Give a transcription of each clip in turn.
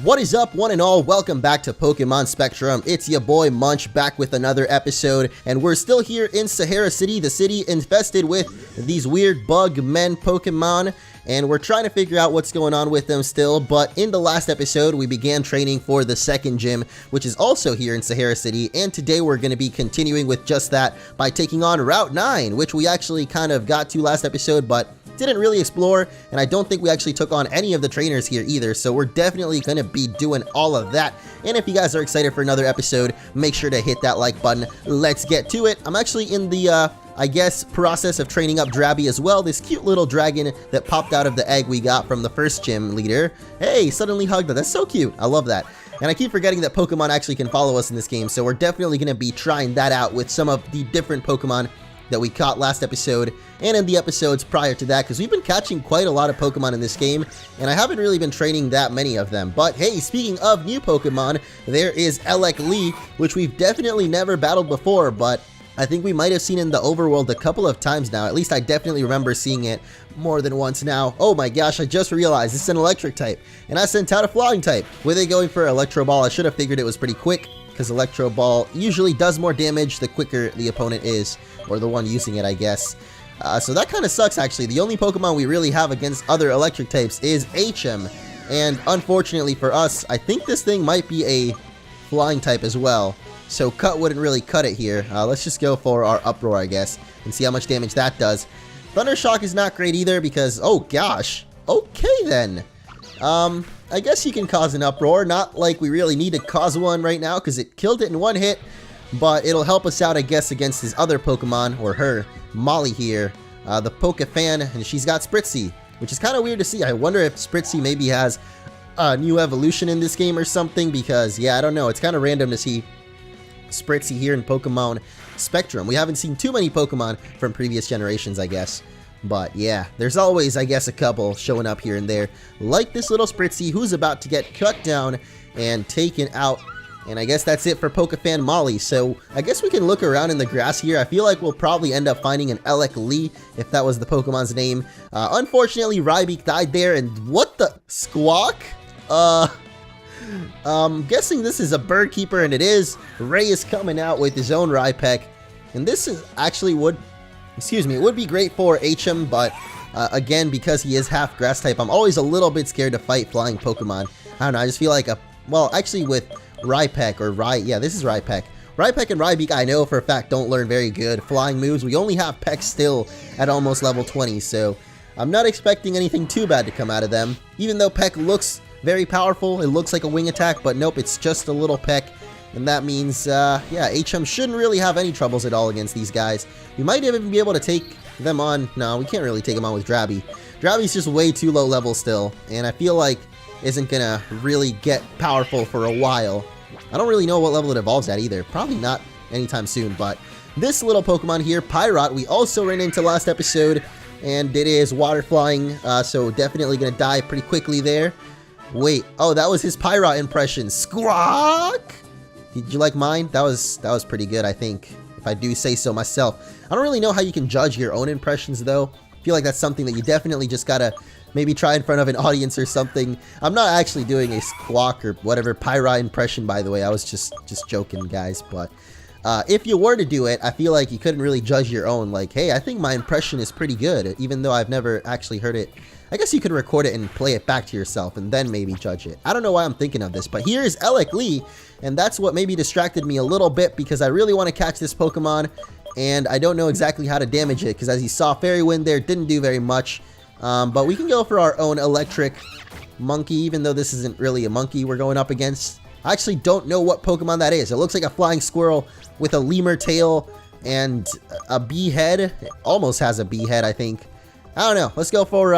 What is up, one and all? Welcome back to Pokemon Spectrum. It's your boy Munch back with another episode, and we're still here in Sahara City, the city infested with these weird bug men Pokemon, and we're trying to figure out what's going on with them still. But in the last episode, we began training for the second gym, which is also here in Sahara City, and today we're going to be continuing with just that by taking on Route 9, which we actually kind of got to last episode, but didn't really explore, and I don't think we actually took on any of the trainers here either, so we're definitely going to be doing all of that. And if you guys are excited for another episode, make sure to hit that like button. Let's get to it. I'm actually in the I guess process of training up Drabby as well, this cute little dragon that popped out of the egg we got from the first gym leader. Hey, suddenly hugged her. That's so cute. I love that. And I keep forgetting that Pokemon actually can follow us in this game, so we're definitely going to be trying that out with some of the different Pokemon that we caught last episode and in the episodes prior to that, because we've been catching quite a lot of Pokemon in this game, and I haven't really been training that many of them. But hey, speaking of new Pokemon, there is Lee, which we've definitely never battled before, but I think we might have seen in the overworld a couple of times now. At least I definitely remember seeing it more than once now. Oh my gosh, I just realized it's an electric type, and I sent out a flying type. Were they going for Electro Ball? I should have figured it was pretty quick, because Electro Ball usually does more damage the quicker the opponent is, or the one using it, I guess. So that kind of sucks, actually. The only Pokemon we really have against other electric types is HM, and unfortunately for us, I think this thing might be a flying type as well, so Cut wouldn't really cut it here. Let's just go for our Uproar, I guess, and see how much damage that does. Thunder Shock is not great either because, oh gosh, okay then. I guess you can cause an Uproar, not like we really need to cause one right now because it killed it in one hit, but it'll help us out, I guess, against his other Pokemon, or her, Molly here, the Pokefan, and she's got Spritzy, which is kind of weird to see. I wonder if Spritzy maybe has a new evolution in this game or something, because, yeah, I don't know, it's kind of random to see Spritzy here in Pokemon Spectrum. We haven't seen too many Pokemon from previous generations, I guess. But yeah, there's always, I guess, a couple showing up here and there, like this little Spritzy who's about to get cut down and taken out. And I guess that's it for Pokefan Molly. So I guess we can look around in the grass here. I feel like we'll probably end up finding an Lee, if that was the Pokemon's name. Unfortunately, Rybeak died there, and what the Squawk? Guessing this is a bird keeper, and it is. Ray is coming out with his own Rhypek, and this is actually it would be great for HM, but again, because he is half grass type, I'm always a little bit scared to fight flying Pokemon. I don't know, I just feel like well, actually with Rhypek, yeah, this is Rhypek. Rhypek and Rybeak, I know for a fact, don't learn very good flying moves. We only have Peck still at almost level 20, so I'm not expecting anything too bad to come out of them. Even though Peck looks very powerful, it looks like a wing attack, but nope, it's just a little Peck. And that means, yeah, HM shouldn't really have any troubles at all against these guys. We might even be able to take them on. No, we can't really take them on with Drabby. Drabby's just way too low level still, and I feel like isn't gonna really get powerful for a while. I don't really know what level it evolves at either. Probably not anytime soon, but this little Pokemon here, Pyrot, we also ran into last episode, and it is water flying, so definitely gonna die pretty quickly there. Wait, oh, that was his Pyrot impression. Squawk! Did you like mine? That was pretty good, I think, if I do say so myself. I don't really know how you can judge your own impressions, though. I feel like that's something that you definitely just gotta maybe try in front of an audience or something. I'm not actually doing a Squawk or whatever Pyrot impression, by the way. I was just joking, guys. But if you were to do it, I feel like you couldn't really judge your own. Like, hey, I think my impression is pretty good, even though I've never actually heard it. I guess you could record it and play it back to yourself and then maybe judge it. I don't know why I'm thinking of this, but here's Lee, and that's what maybe distracted me a little bit because I really want to catch this Pokemon, and I don't know exactly how to damage it because as you saw, Fairy Wind there didn't do very much. But we can go for our own electric monkey, even though this isn't really a monkey we're going up against. I actually don't know what Pokemon that is. It looks like a flying squirrel with a lemur tail and a bee head. It almost has a bee head, I think. I don't know. Let's go for,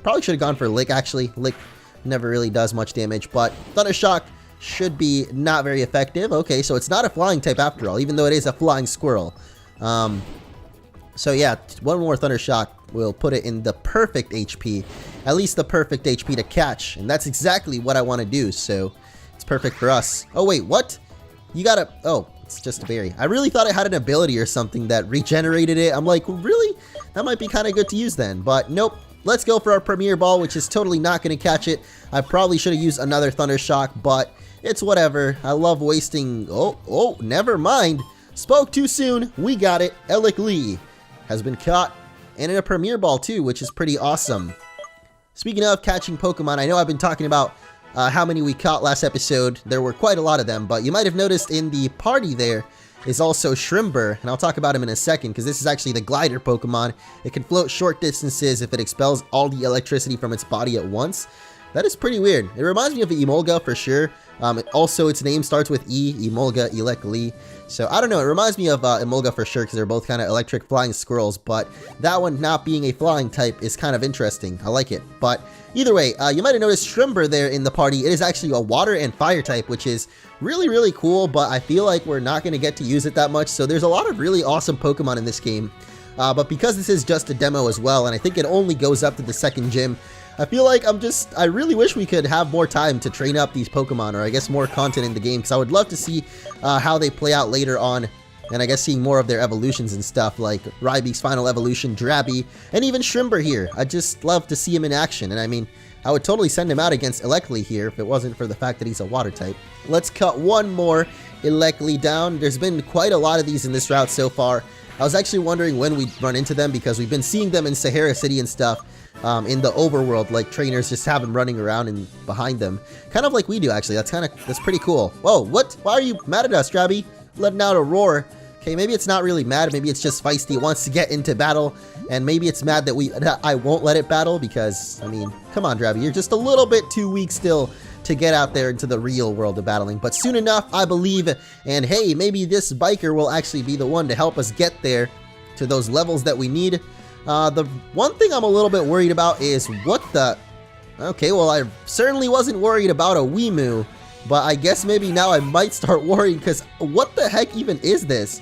probably should have gone for Lick, actually. Lick never really does much damage, but Thunder Shock should be not very effective. Okay, so it's not a flying type after all, even though it is a flying squirrel. So yeah, one more Thunder Shock will put it in the perfect HP, at least the perfect HP to catch, and that's exactly what I want to do, so it's perfect for us. Oh wait, what? You gotta, oh, it's just a berry. I really thought it had an ability or something that regenerated it. I'm like, really? That might be kind of good to use then, but nope. let's go for our Premier Ball, which is totally not going to catch it. I probably should have used another Thunder Shock, but it's whatever. I love wasting... Oh, never mind. Spoke too soon. We got it. Electlee has been caught, and in a Premier Ball too, which is pretty awesome. Speaking of catching Pokemon, I know I've been talking about how many we caught last episode. There were quite a lot of them, but you might have noticed in the party there is also Shrimber, and I'll talk about him in a second because this is actually the glider Pokemon. It can float short distances if it expels all the electricity from its body at once. That is pretty weird. It reminds me of Emolga for sure. Also, its name starts with E, Emolga, Electlee. So, I don't know, it reminds me of Emolga for sure because they're both kind of electric flying squirrels, but that one not being a flying type is kind of interesting. I like it. But either way, you might have noticed Shrimber there in the party. It is actually a water and fire type, which is really, really cool, but I feel like we're not going to get to use it that much. So, there's a lot of really awesome Pokemon in this game. But because this is just a demo as well, and I think it only goes up to the second gym, I feel like I really wish we could have more time to train up these Pokemon, or I guess more content in the game, because I would love to see how they play out later on, and I guess seeing more of their evolutions and stuff, like Rybeak's final evolution, Drabby, and even Shrimber here. I'd just love to see him in action, and I mean, I would totally send him out against Electlee here if it wasn't for the fact that he's a water type. Let's cut one more Electlee down. There's been quite a lot of these in this route so far. I was actually wondering when we'd run into them because we've been seeing them in Sahara City and stuff. In the overworld, like trainers just have them running around and behind them, kind of like we do actually. That's pretty cool. Whoa, what? Why are you mad at us, Drabby? Letting out a roar. Okay, maybe it's not really mad. Maybe it's just feisty. It wants to get into battle, and maybe it's mad that I won't let it battle because, I mean, come on, Drabby, you're just a little bit too weak still to get out there into the real world of battling. But soon enough, I believe, and hey, maybe this biker will actually be the one to help us get there to those levels that we need. The one thing I'm a little bit worried about is what the... Okay, well, I certainly wasn't worried about a Weemu, but I guess maybe now I might start worrying because what the heck even is this?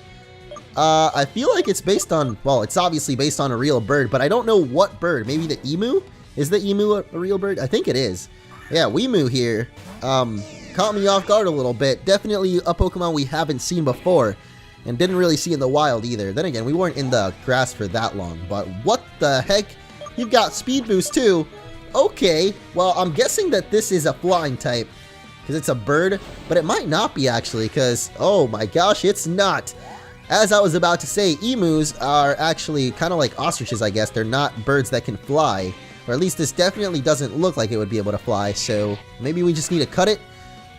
I feel like it's based on... Well, it's obviously based on a real bird, but I don't know what bird. Maybe the emu? Is the emu a real bird? I think it is. Yeah, Weemu here. Caught me off guard a little bit. Definitely a Pokemon we haven't seen before. And didn't really see in the wild either. Then again, we weren't in the grass for that long. But what the heck? You've got Speed Boost too. Okay, well, I'm guessing that this is a flying type. Because it's a bird. But it might not be actually. Because, oh my gosh, it's not. As I was about to say, emus are actually kind of like ostriches, I guess. They're not birds that can fly. Or at least this definitely doesn't look like it would be able to fly. So maybe we just need to cut it.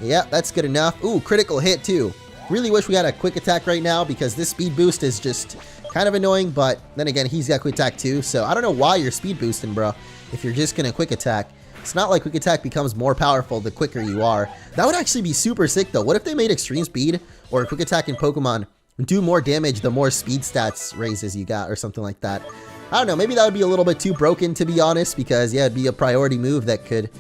Yeah, that's good enough. Ooh, critical hit too. Really wish we had a quick attack right now because this speed boost is just kind of annoying, but then again, he's got quick attack too, so I don't know why you're speed boosting, bro, if you're just gonna quick attack. It's not like quick attack becomes more powerful the quicker you are. That would actually be super sick though. What if they made extreme speed or quick attack in Pokemon do more damage the more speed stats raises you got or something like that? I don't know, maybe that would be a little bit too broken to be honest, because yeah, it'd be a priority move that could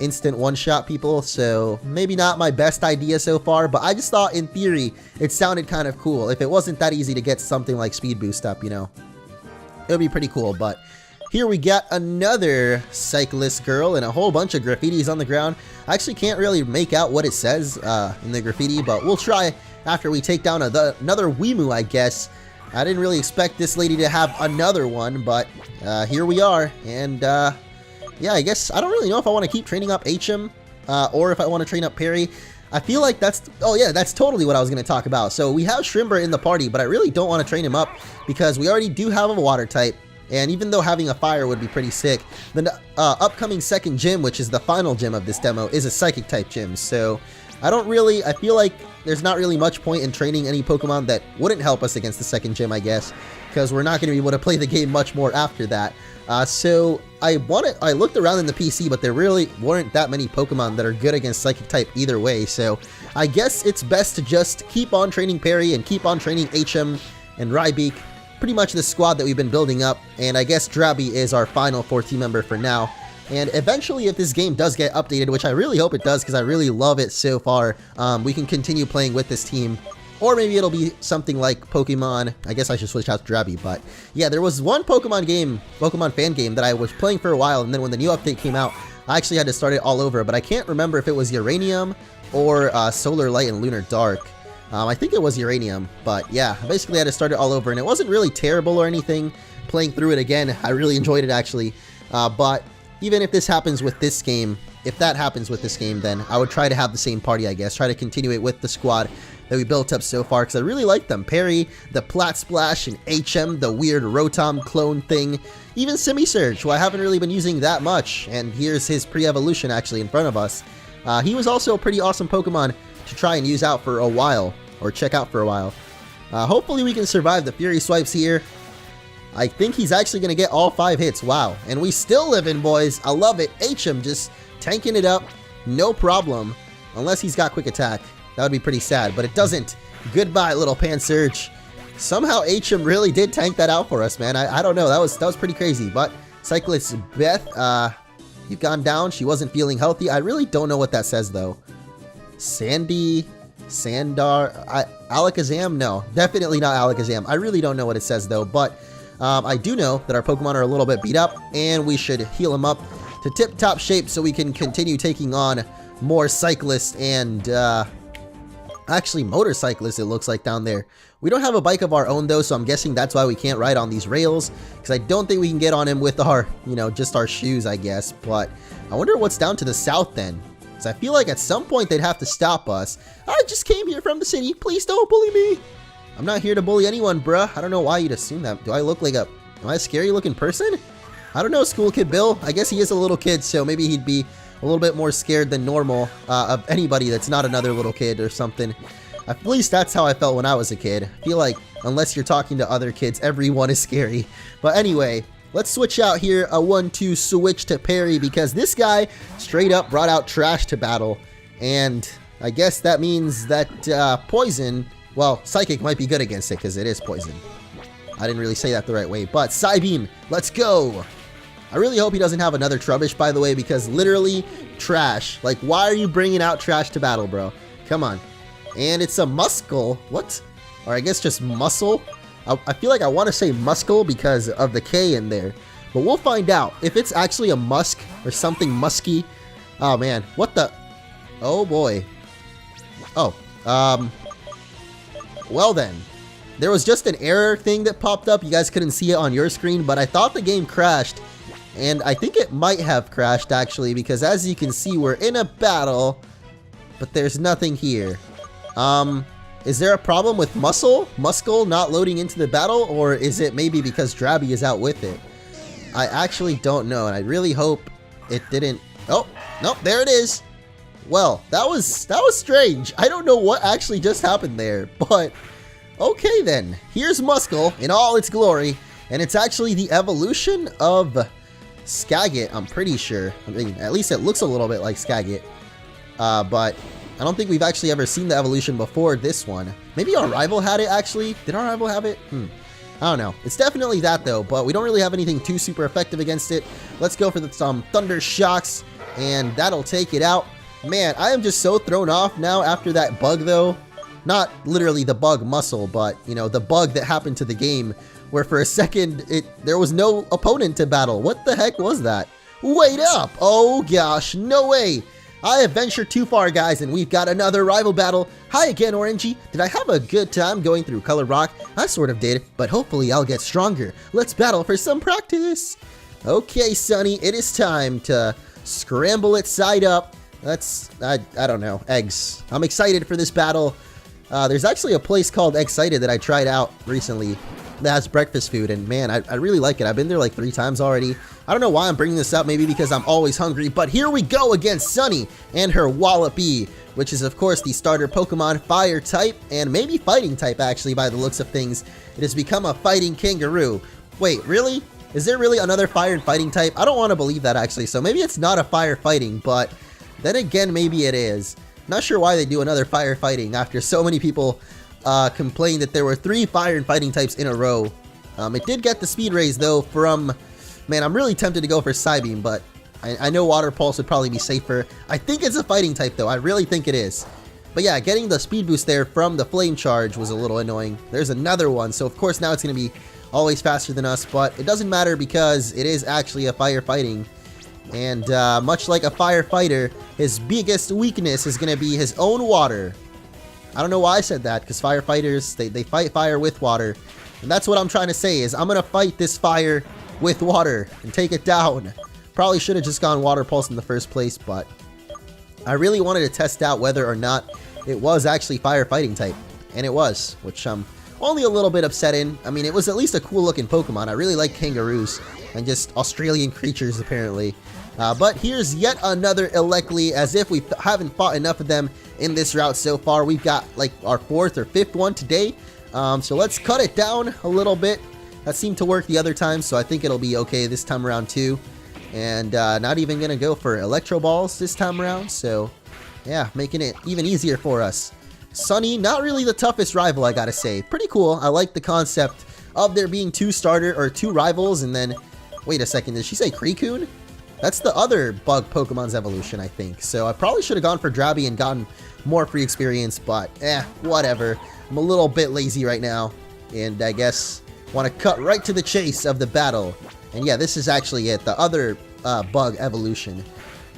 instant one-shot people, so maybe not my best idea so far, but I just thought in theory it sounded kind of cool. If it wasn't that easy to get something like speed boost up, you know, it would be pretty cool. But here we got another cyclist girl and a whole bunch of graffitis on the ground. I actually can't really make out what it says in the graffiti, but we'll try after we take down another Weemu, I guess. I didn't really expect this lady to have another one, but here we are, and yeah, I guess I don't really know if I want to keep training up HM or if I want to train up Perry. I feel like that's... Oh yeah, that's totally what I was going to talk about. So we have Shrimber in the party, but I really don't want to train him up because we already do have a water type. And even though having a fire would be pretty sick, the upcoming second gym, which is the final gym of this demo, is a psychic type gym. So I feel like there's not really much point in training any Pokemon that wouldn't help us against the second gym, I guess, because we're not going to be able to play the game much more after that. So I looked around in the PC, but there really weren't that many Pokemon that are good against Psychic type either way. So I guess it's best to just keep on training Perry and keep on training HM and Rybeak. Pretty much the squad that we've been building up. And I guess Drabby is our final 4 team member for now. And eventually, if this game does get updated, which I really hope it does because I really love it so far, we can continue playing with this team. Or maybe it'll be something like Pokemon. I guess I should switch out to Drabby, but yeah, there was one Pokemon fan game that I was playing for a while, and then when the new update came out, I actually had to start it all over, but I can't remember if it was Uranium or Solar Light and Lunar Dark. I think it was Uranium, but yeah, I basically had to start it all over, and it wasn't really terrible or anything. Playing through it again, I really enjoyed it actually. But even if this happens with this game, if that happens with this game, then I would try to have the same party, I guess. Try to continue it with the squad that we built up so far, because I really like them. Perry, the Plat Splash, and HM, the weird Rotom clone thing. Even Semi-Surge, who I haven't really been using that much. And here's his pre-evolution actually in front of us. He was also a pretty awesome Pokemon to try and use out for a while, or check out for a while. Hopefully we can survive the Fury Swipes here. I think he's actually going to get all 5 hits. Wow. And we still live in, boys. I love it. HM just tanking it up. No problem. Unless he's got Quick Attack. That would be pretty sad, but it doesn't. Goodbye, little Pansurge. Somehow HM really did tank that out for us, man. I don't know. That was pretty crazy. But Cyclist Beth, you've gone down. She wasn't feeling healthy. I really don't know what that says, though. Sandy... Sandar, Alakazam? No, definitely not Alakazam. I really don't know what it says though, but I do know that our Pokemon are a little bit beat up and we should heal them up to tip-top shape so we can continue taking on more cyclists and actually motorcyclists, it looks like down there. We don't have a bike of our own though, so I'm guessing that's why we can't ride on these rails, because I don't think we can get on him with our, just our shoes, I guess. But I wonder what's down to the south then. So I feel like at some point they'd have to stop us. I just came here from the city. Please don't bully me. I'm not here to bully anyone, bruh. I don't know why you'd assume that. Do I look like am I a scary looking person? I don't know, School Kid Bill. I guess he is a little kid, so maybe he'd be a little bit more scared than normal of anybody that's not another little kid or something. At least that's how I felt when I was a kid. I feel like unless you're talking to other kids, everyone is scary. But anyway, let's switch out here, a 1-2 switch to Perry, because this guy straight up brought out Trash to battle. And I guess that means that Poison, well, Psychic might be good against it because it is Poison. I didn't really say that the right way, but Psybeam, let's go. I really hope he doesn't have another Trubbish, by the way, because literally Trash. Like, why are you bringing out Trash to battle, bro? Come on. And it's a Muscle. What? Or I guess just Muscle. I feel like I want to say Muscle because of the K in there. But we'll find out if it's actually a Musk or something musky. Oh, man. What the? Oh, boy. Oh. Well, then. There was just an error thing that popped up. You guys couldn't see it on your screen, but I thought the game crashed. And I think it might have crashed, actually, because as you can see, we're in a battle, but there's nothing here. Is there a problem with Muscle not loading into the battle, or is it maybe because Drabby is out with it? I actually don't know, and I really hope it didn't. Oh, nope, there it is. Well, that was strange. I don't know what actually just happened there, but okay then. Here's Muscle in all its glory, and it's actually the evolution of Skagit, I'm pretty sure. I mean, at least it looks a little bit like Skagit. But I don't think we've actually ever seen the evolution before this one. Maybe our rival had it, actually. Did our rival have it? I don't know. It's definitely that, though, but we don't really have anything too super effective against it. Let's go for some Thunder Shocks, and that'll take it out. Man, I am just so thrown off now after that bug, though. Not literally the bug Muscle, but, the bug that happened to the game, where for a second, there was no opponent to battle. What the heck was that? Wait up! Oh gosh, no way! I have ventured too far, guys, and we've got another rival battle. Hi again, Orangey. Did I have a good time going through Color Rock? I sort of did, but hopefully I'll get stronger. Let's battle for some practice. Okay, Sonny, it is time to scramble it side up. I don't know, eggs. I'm excited for this battle. There's actually a place called Excited that I tried out recently that has breakfast food, and man, I really like it. I've been there like 3 times already. I don't know why I'm bringing this up, maybe because I'm always hungry, but here we go against Sunny and her Wallopy, which is of course the starter Pokemon, Fire type, and maybe Fighting type actually by the looks of things. It has become a Fighting Kangaroo. Wait, really? Is there really another Fire and Fighting type? I don't want to believe that actually, so maybe it's not a Fire Fighting, but then again, maybe it is. Not sure why they do another Fire Fighting after so many people complained that there were 3 Fire and Fighting types in a row. It did get the speed raise though from, man, I'm really tempted to go for Psybeam, but I know Water Pulse would probably be safer. I think it's a Fighting type though, I really think it is. But yeah, getting the speed boost there from the Flame Charge was a little annoying. There's another one, so of course now it's going to be always faster than us, but it doesn't matter because it is actually a Fire Fighting. And much like a firefighter, his biggest weakness is going to be his own water. I don't know why I said that, because firefighters, they fight fire with water. And that's what I'm trying to say, is I'm going to fight this fire with water and take it down. Probably should have just gone water pulse in the first place, but I really wanted to test out whether or not it was actually firefighting type. And it was, which I'm only a little bit upset in. I mean, it was at least a cool looking Pokemon. I really like kangaroos and just Australian creatures apparently. But here's yet another Electly, as if we haven't fought enough of them in this route so far. We've got like our 4th or 5th one today. So let's cut it down a little bit. That seemed to work the other time, so I think it'll be okay this time around too. And not even going to go for Electro Balls this time around. So yeah, making it even easier for us. Sunny, not really the toughest rival, I gotta say. Pretty cool. I like the concept of there being 2 rivals, and then, wait a second, did she say Kriekun? That's the other bug Pokemon's evolution, I think. So I probably should have gone for Drabby and gotten more free experience, but whatever. I'm a little bit lazy right now, and I guess want to cut right to the chase of the battle. And yeah, this is actually it, the other bug evolution.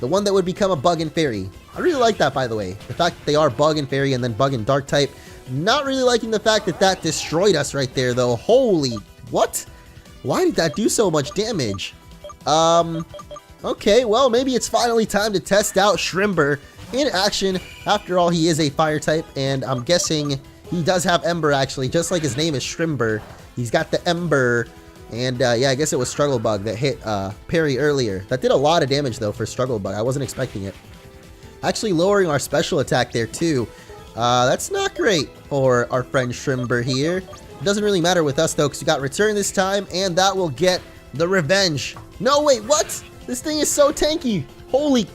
The one that would become a bug and fairy. I really like that, by the way. The fact that they are bug and fairy and then bug and dark type. Not really liking the fact that that destroyed us right there, though. Holy, what? Why did that do so much damage? Okay, well, maybe it's finally time to test out Shrimber in action. After all, he is a fire type, and I'm guessing he does have Ember, actually, just like his name is Shrimber. He's got the Ember, and yeah, I guess it was Struggle Bug that hit Perry earlier. That did a lot of damage, though, for Struggle Bug. I wasn't expecting it. Actually lowering our special attack there, too. That's not great for our friend Shrimber here. It doesn't really matter with us, though, because we got Return this time, and that will get the revenge. No, wait, what? This thing is so tanky. Holy...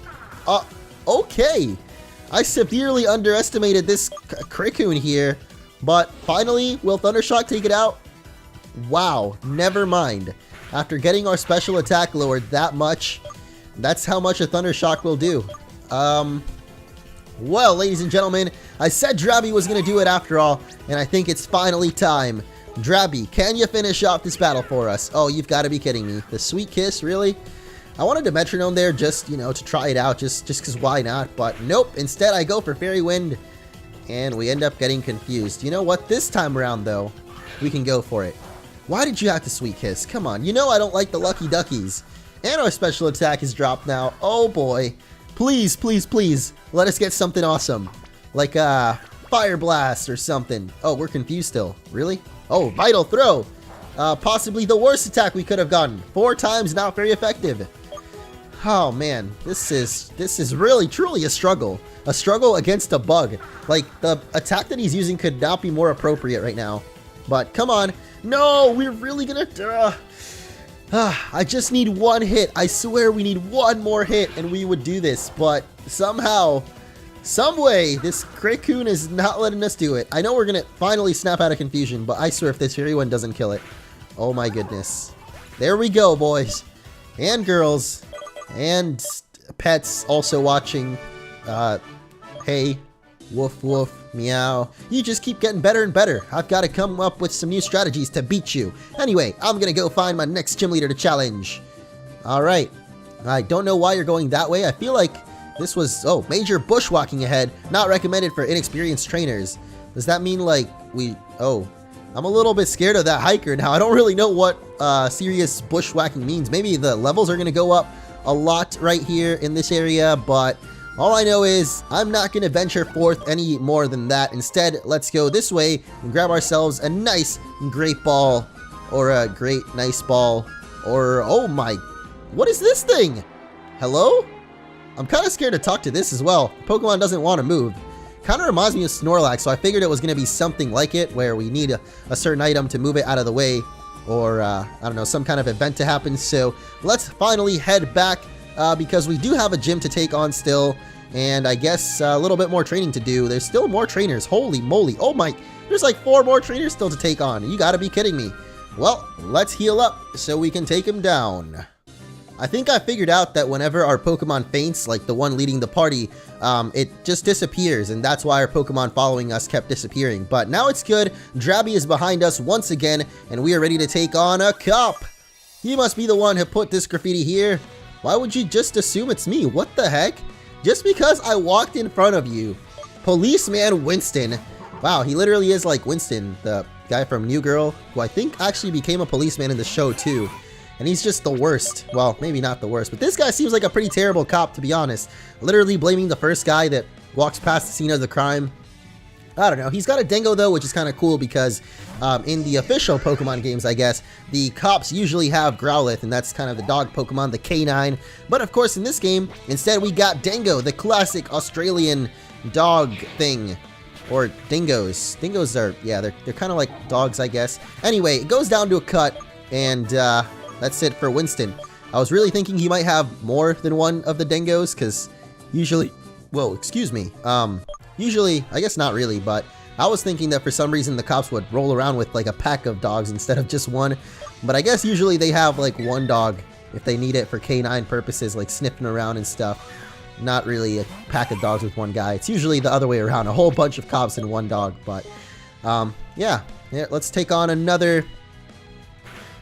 okay. I severely underestimated this Kriekun here. But finally, will Thundershock take it out? Wow, never mind. After getting our special attack lowered that much, that's how much a Thundershock will do. Well, ladies and gentlemen, I said Drabby was going to do it after all, and I think it's finally time. Drabby, can you finish off this battle for us? Oh, you've got to be kidding me. The Sweet Kiss, really? I wanted to Metronome there just, you know, to try it out, just because why not? But nope, instead I go for Fairy Wind, and we end up getting confused. You know what? This time around, though, we can go for it. Why did you have to Sweet Kiss? Come on, you know I don't like the Lucky Duckies. And our special attack is dropped now. Oh boy. Please, please, please, let us get something awesome. Like Fire Blast or something. Oh, we're confused still. Really? Oh, Vital Throw. Possibly the worst attack we could have gotten. 4 times, not very effective. Oh man, this is really truly a struggle. A struggle against a bug. Like, the attack that he's using could not be more appropriate right now. But come on. No, we're really gonna... I just need 1 hit. I swear we need 1 more hit and we would do this. But somehow, some way, this Kriekun is not letting us do it. I know we're gonna finally snap out of confusion, but I swear if this Fairy Wind doesn't kill it. Oh my goodness. There we go, boys. And girls. And pets also watching. Hey. Woof woof. Meow. You just keep getting better and better. I've got to come up with some new strategies to beat you. Anyway, I'm gonna go find my next gym leader to challenge. Alright. I don't know why you're going that way. I feel like this was, oh, major bushwhacking ahead. Not recommended for inexperienced trainers. Does that mean like I'm a little bit scared of that hiker now. I don't really know what serious bushwhacking means. Maybe the levels are gonna go up a lot right here in this area, but all I know is I'm not going to venture forth any more than that. Instead, let's go this way and grab ourselves a nice great ball, or a great nice ball, or oh my, what is this thing? Hello? I'm kind of scared to talk to this as well. Pokemon doesn't want to move. Kind of reminds me of Snorlax, so I figured it was going to be something like it, where we need a certain item to move it out of the way, or I don't know, some kind of event to happen. So let's finally head back. Because we do have a gym to take on still, and I guess a little bit more training to do. There's still more trainers. Holy moly. Oh my, there's like 4 more trainers still to take on. You gotta be kidding me. Well, let's heal up so we can take him down. I think I figured out that whenever our Pokemon faints, like the one leading the party, it just disappears, and that's why our Pokemon following us kept disappearing. But now it's good. Drabby is behind us once again, and we are ready to take on a cop. He must be the one who put this graffiti here. Why would you just assume it's me? What the heck? Just because I walked in front of you. Policeman Winston. Wow, he literally is like Winston, the guy from New Girl, who I think actually became a policeman in the show too. and he's just the worst. Well, maybe not the worst, but this guy seems like a pretty terrible cop, to be honest. Literally blaming the first guy that walks past the scene of the crime. I don't know. He's got a dingo, though, which is kind of cool because in the official Pokemon games, I guess, the cops usually have Growlithe, and that's kind of the dog Pokemon, the canine. But, of course, in this game, instead we got Dingo, the classic Australian dog thing. Or dingoes. Dingoes are, yeah, they're kind of like dogs, I guess. Anyway, it goes down to a cut, and that's it for Winston. I was really thinking he might have more than one of the dingoes, because usually, whoa, excuse me, usually, I guess not really, but I was thinking that for some reason the cops would roll around with like a pack of dogs instead of just one. But I guess usually they have like one dog if they need it for canine purposes, like sniffing around and stuff. Not really a pack of dogs with one guy. It's usually the other way around, a whole bunch of cops and one dog. But yeah, let's take on another.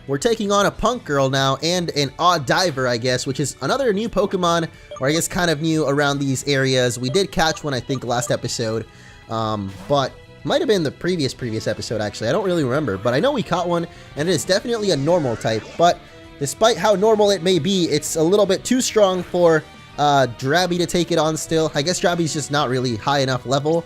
We're taking on a Punk Girl now and an Odd Diver, I guess, which is another new Pokemon, or I guess kind of new around these areas. We did catch one, I think, last episode, but might have been the previous episode, actually. I don't really remember, but I know we caught one, and it is definitely a normal type. But despite how normal it may be, it's a little bit too strong for Drabby to take it on still. I guess Drabby's just not really high enough level.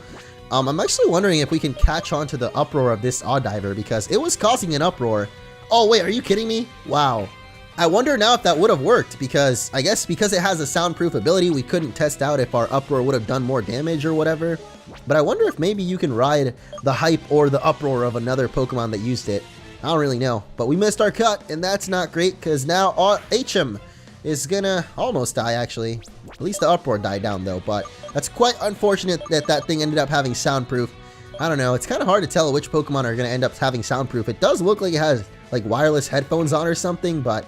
I'm actually wondering if we can catch on to the uproar of this Odd Diver, because it was causing an uproar. Oh, wait, are you kidding me? Wow. I wonder now if that would have worked, because I guess because it has a soundproof ability, we couldn't test out if our uproar would have done more damage or whatever. But I wonder if maybe you can ride the hype or the uproar of another Pokemon that used it. I don't really know. But we missed our cut, and that's not great, because now HM is gonna almost die, actually. At least the uproar died down, though. But that's quite unfortunate that that thing ended up having soundproof. I don't know. It's kind of hard to tell which Pokemon are gonna end up having soundproof. It does look like it has like wireless headphones on or something, but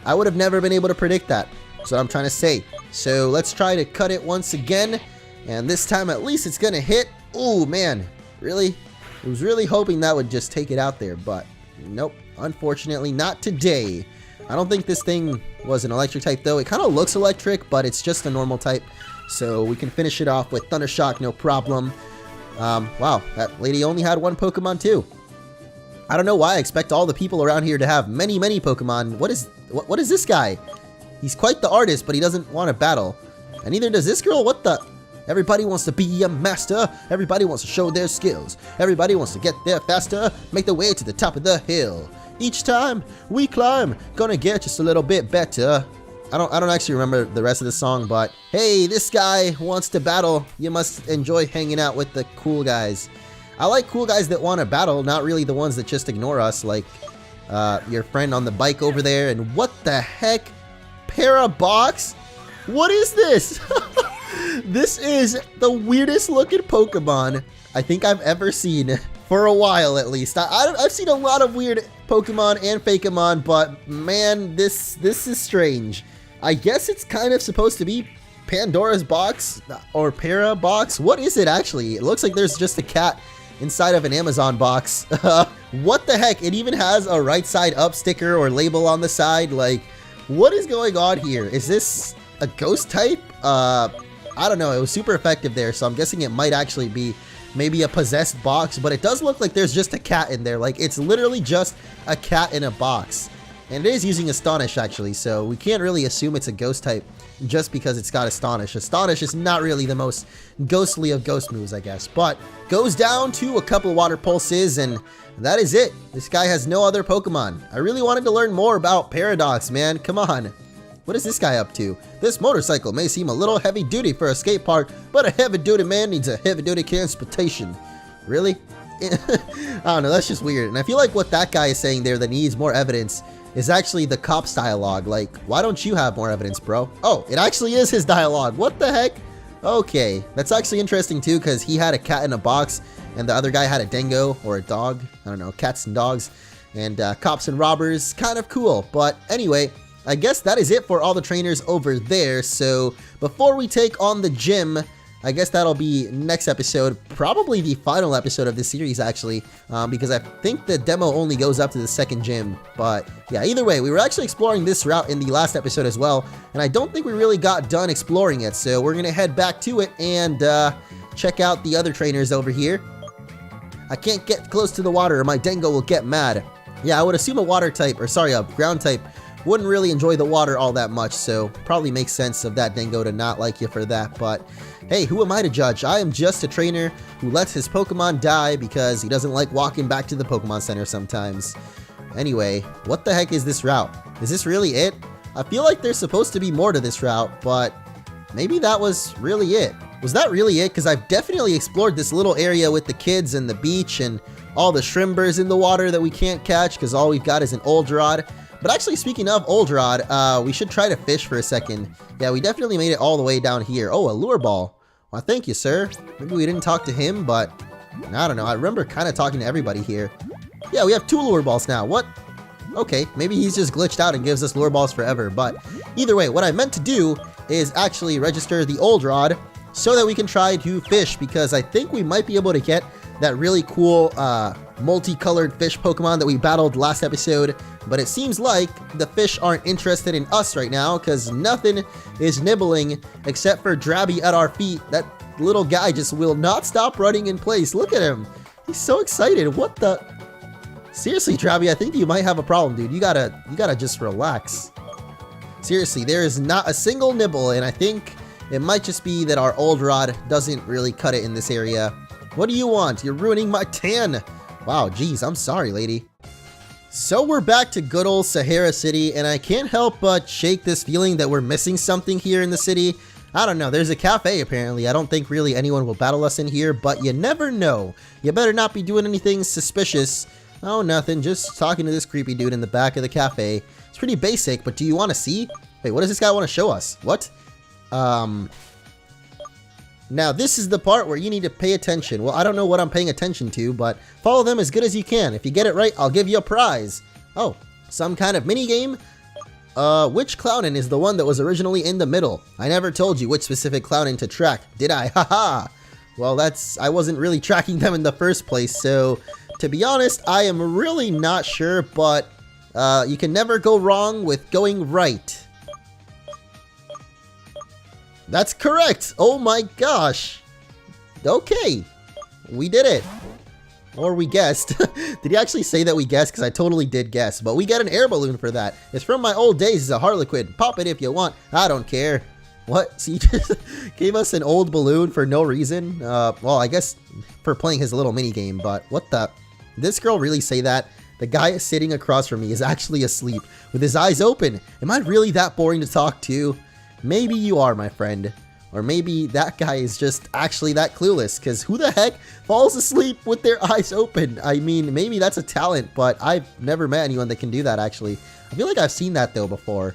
I would have never been able to predict that. That's what I'm trying to say. So let's try to cut it once again, and this time at least it's gonna hit. Oh man, really? I was really hoping that would just take it out there, but nope, unfortunately not today. I don't think this thing was an electric type, though. It kind of looks electric, but it's just a normal type, so we can finish it off with Thunder Shock, no problem. Wow, that lady only had one Pokemon too. I don't know why I expect all the people around here to have many Pokemon. What is this guy? He's quite the artist, but he doesn't want to battle. And neither does this girl. What the? Everybody wants to be a master. Everybody wants to show their skills. Everybody wants to get there faster, make their way to the top of the hill. Each time we climb, gonna get just a little bit better. I don't actually remember the rest of the song, but hey, this guy wants to battle. You must enjoy hanging out with the cool guys. I like cool guys that want to battle, not really the ones that just ignore us, like your friend on the bike over there. And what the heck? Parabox? What is this? This is the weirdest looking Pokemon I think I've ever seen, for a while at least. I've seen a lot of weird Pokemon and Fakemon, but man, this is strange. I guess it's kind of supposed to be Pandora's box or Parabox. What is it actually? It looks like there's just a cat inside of an Amazon box. What the heck? It even has a right side up sticker or label on the side. Like, what is going on here? Is this a ghost type? I don't know. It was super effective there, so I'm guessing it might actually be maybe a possessed box, but it does look like there's just a cat in there. Like, it's literally just a cat in a box. And it is using Astonish, actually, so we can't really assume it's a ghost type just because it's got Astonish. Astonish is not really the most ghostly of ghost moves, I guess, but goes down to a couple water pulses, and that is it. This guy has no other Pokemon. I really wanted to learn more about Paradox, man. Come on. What is this guy up to? This motorcycle may seem a little heavy-duty for a skate park, but a heavy-duty man needs a heavy-duty transportation. Really? I don't know, that's just weird. And I feel like what that guy is saying there that needs more evidence is actually the cop's dialogue. Like, why don't you have more evidence, bro? Oh, it actually is his dialogue. What the heck? Okay, that's actually interesting too, because he had a cat in a box, and the other guy had a dingo or a dog. I don't know, cats and dogs, and cops and robbers. Kind of cool. But anyway, I guess that is it for all the trainers over there. So before we take on the gym, I guess that'll be next episode, probably the final episode of this series, actually, because I think the demo only goes up to the second gym. But yeah, either way, we were actually exploring this route in the last episode as well, and I don't think we really got done exploring it, so we're gonna head back to it and check out the other trainers over here. I can't get close to the water or my Dengo will get mad. Yeah, I would assume a water type, or sorry, a ground type wouldn't really enjoy the water all that much, so probably makes sense of that dingo to not like you for that, but hey, who am I to judge? I am just a trainer who lets his Pokemon die because he doesn't like walking back to the Pokemon Center sometimes. Anyway, what the heck is this route? Is this really it? I feel like there's supposed to be more to this route, but maybe that was really it. Was that really it? Because I've definitely explored this little area with the kids and the beach and all the shrimpers in the water that we can't catch because all we've got is an Oldrod. But actually, speaking of Oldrod, we should try to fish for a second. Yeah, we definitely made it all the way down here. Oh, a lure ball. Well, thank you, sir. Maybe we didn't talk to him, but I don't know. I remember kind of talking to everybody here. Yeah, we have 2 lure balls now. What? Okay, maybe he's just glitched out and gives us lure balls forever. But either way, what I meant to do is actually register the Oldrod so that we can try to fish, because I think we might be able to get that really cool multicolored fish Pokemon that we battled last episode. But it seems like the fish aren't interested in us right now because nothing is nibbling except for Drabby at our feet. That little guy just will not stop running in place. Look at him. He's so excited. What the? Seriously, Drabby, I think you might have a problem, dude. You gotta just relax. Seriously, there is not a single nibble, and I think it might just be that our Oldrod doesn't really cut it in this area. What do you want? You're ruining my tan. Wow, geez, I'm sorry, lady. So we're back to good old Sahara City, and I can't help but shake this feeling that we're missing something here in the city. I don't know, there's a cafe apparently. I don't think really anyone will battle us in here, but you never know. You better not be doing anything suspicious. Oh, nothing, just talking to this creepy dude in the back of the cafe. It's pretty basic, but do you want to see? Wait, what does this guy want to show us? What? Now this is the part where you need to pay attention. Well, I don't know what I'm paying attention to, but follow them as good as you can. If you get it right, I'll give you a prize. Oh, some kind of mini game? Which Clownin is the one that was originally in the middle? I never told you which specific Clownin to track, did I? Haha! Well, I wasn't really tracking them in the first place, so to be honest, I am really not sure, but you can never go wrong with going right. That's correct! Oh my gosh! Okay, we did it. Or we guessed. Did he actually say that we guessed? Because I totally did guess. But we get an air balloon for that. It's from my old days as a Harlequin. Pop it if you want. I don't care. What? So you just gave us an old balloon for no reason? Well, I guess for playing his little mini game. But what the? Did this girl really say that? The guy sitting across from me is actually asleep with his eyes open. Am I really that boring to talk to? Maybe you are, my friend. Or maybe that guy is just actually that clueless, because who the heck falls asleep with their eyes open? I mean, maybe that's a talent, but I've never met anyone that can do that, actually. I feel like I've seen that, though, before.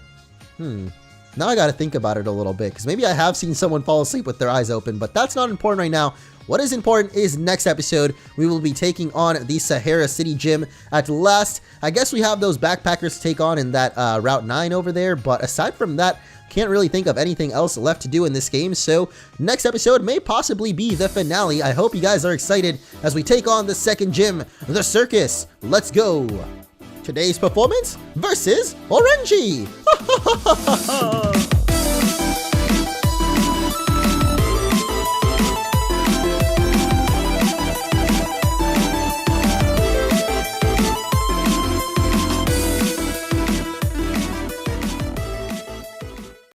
Now I gotta think about it a little bit, because maybe I have seen someone fall asleep with their eyes open, but that's not important right now. What is important is next episode, we will be taking on the Sahara City Gym at last. I guess we have those backpackers to take on in that Route 9 over there, but aside from that, can't really think of anything else left to do in this game, so next episode may possibly be the finale. I hope you guys are excited as we take on the second gym, the circus. Let's go! Today's performance versus Orangey!